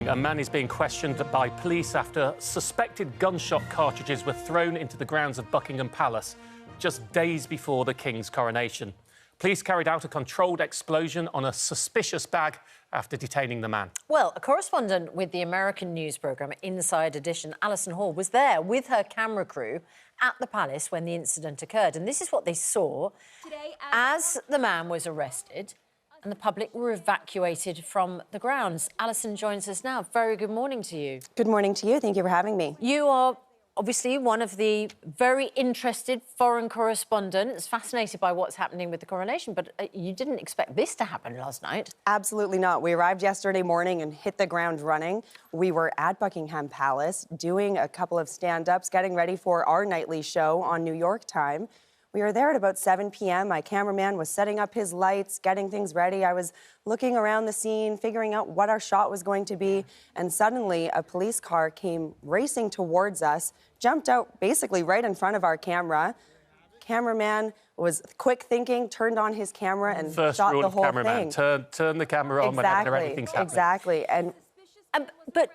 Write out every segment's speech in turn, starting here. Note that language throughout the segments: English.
A man is being questioned by police after suspected gunshot cartridges were thrown into the grounds of Buckingham Palace just days before the King's coronation. Police carried out a controlled explosion on a suspicious bag after detaining the man. Well, a correspondent with the American news programme Inside Edition, Alison Hall, was there with her camera crew at the palace when the incident occurred. And this is what they saw as the man was arrested and the public were evacuated from the grounds. Alison joins us now. Very good morning to you. Good morning to you. Thank you for having me. You are obviously one of the very interested foreign correspondents, fascinated by what's happening with the coronation, but you didn't expect this to happen last night. Absolutely not. We arrived yesterday morning and hit the ground running. We were at Buckingham Palace doing a couple of stand-ups, getting ready for our nightly show on New York time. We were there at about 7 p.m. My cameraman was setting up his lights, getting things ready. I was looking around the scene, figuring out what our shot was going to be, and suddenly a police car came racing towards us, jumped out basically right in front of our camera. Cameraman was quick thinking, turned on his camera and shot the whole thing. Turn the camera on whenever anything's happening. Exactly. But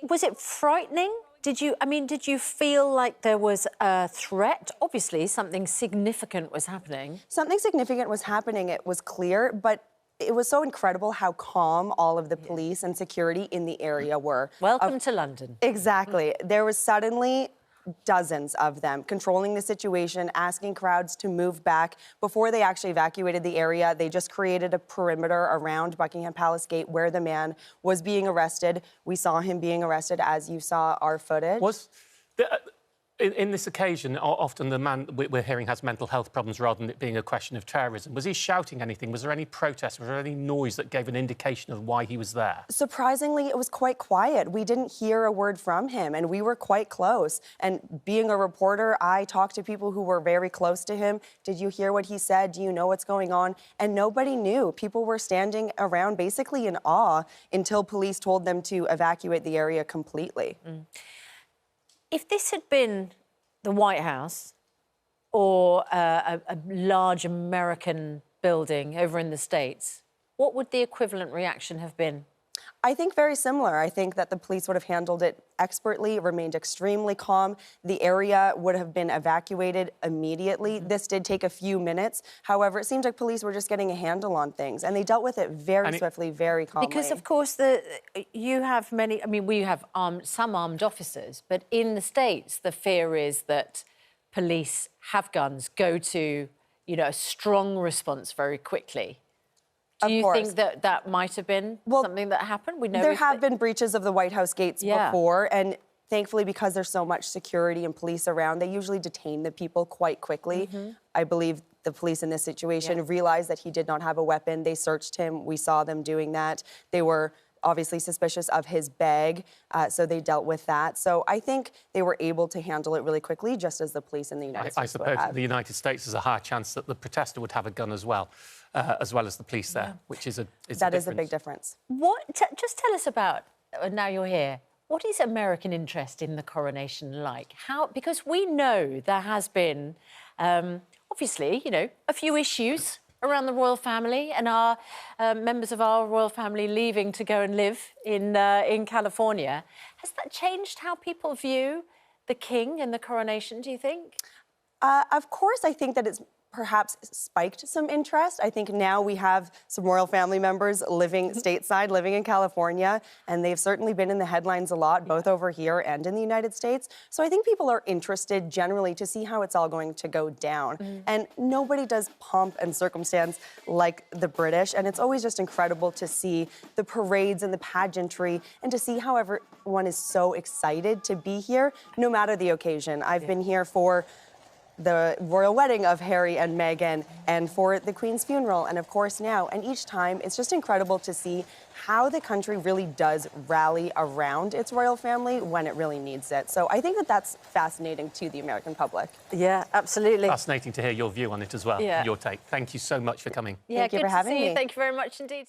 was it frightening? Did you feel like there was a threat? Obviously, something significant was happening. Something significant was happening, it was clear, but it was so incredible how calm all of the police and security in the area were. Welcome to London. Exactly. There was suddenly dozens of them controlling the situation, asking crowds to move back. Before they actually evacuated the area, they just created a perimeter around Buckingham Palace Gate where the man was being arrested. We saw him being arrested as you saw our footage. In this occasion, often the man we're hearing has mental health problems rather than it being a question of terrorism. Was he shouting anything? Was there any protest? Was there any noise that gave an indication of why he was there? Surprisingly, it was quite quiet. We didn't hear a word from him, and we were quite close. And being a reporter, I talked to people who were very close to him. Did you hear what he said? Do you know what's going on? And nobody knew. People were standing around basically in awe until police told them to evacuate the area completely. If this had been the White House or a large American building over in the States, what would the equivalent reaction have been? I think very similar. I think that the police would have handled it expertly, remained extremely calm. The area would have been evacuated immediately. This did take a few minutes. However, it seems like police were just getting a handle on things, and they dealt with it very swiftly, very calmly. Because, of course, you have many... I mean, we have some armed officers, but in the States, the fear is that police have guns, go to, a strong response very quickly. Do you think that that might have been something that happened? We know there have been breaches of the White House gates before, and thankfully, because there's so much security and police around, they usually detain the people quite quickly. I believe the police in this situation realized that he did not have a weapon. They searched him. We saw them doing that. They were obviously suspicious of his bag, so they dealt with that. So I think they were able to handle it really quickly, just as the police in the United States would have. I suppose the United States has a high chance that the protester would have a gun as well as the police there, which is a big difference. Just tell us about, now you're here, what is American interest in the coronation like? Because we know there has been, obviously, a few issues around the royal family and our members of our royal family leaving to go and live in California. Has that changed how people view the king and the coronation, do you think? Of course, I think that it's perhaps spiked some interest. I think now we have some royal family members living stateside, living in California, and they've certainly been in the headlines a lot, both over here and in the United States. So I think people are interested generally to see how it's all going to go down. And nobody does pomp and circumstance like the British, and it's always just incredible to see the parades and the pageantry and to see how everyone is so excited to be here, no matter the occasion. I've been here for the royal wedding of Harry and Meghan, and for the Queen's funeral, and of course now. And each time, it's just incredible to see how the country really does rally around its royal family when it really needs it. So I think that that's fascinating to the American public. Yeah, absolutely. Fascinating to hear your view on it as well, your take. Thank you so much for coming. Yeah, Thank you for having me. Thank you very much indeed.